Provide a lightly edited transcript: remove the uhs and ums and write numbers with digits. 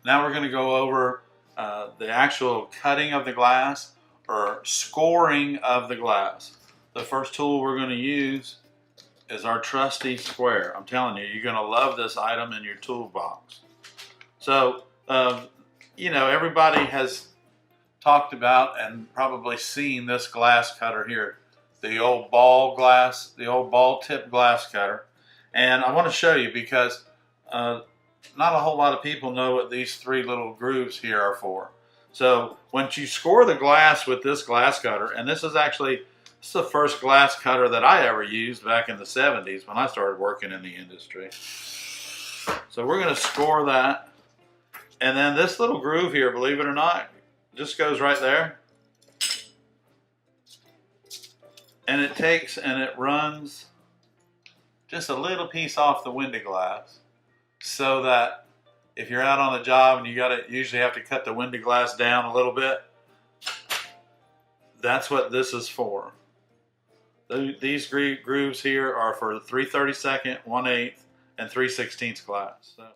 Now we're going to go over the actual cutting of the glass or scoring of the glass. The first tool we're going to use is our trusty square. I'm telling you, you're going to love this item in your toolbox. So, you know, everybody has talked about and probably seen this glass cutter here, the old ball glass, the old ball tip glass cutter. And I want to show you because not a whole lot of people know what these three little grooves here are for. So once you score the glass with this glass cutter, and this is the first glass cutter that I ever used back in the 70s when I started working in the industry. So we're going to score that. And then this little groove here, believe it or not, just goes right there. And it takes and it runs just a little piece off the window glass, so that if you're out on the job and you usually have to cut the window glass down a little bit, that's what this is for. These grooves here are for 3/32, 1/8, and 3/16 glass. So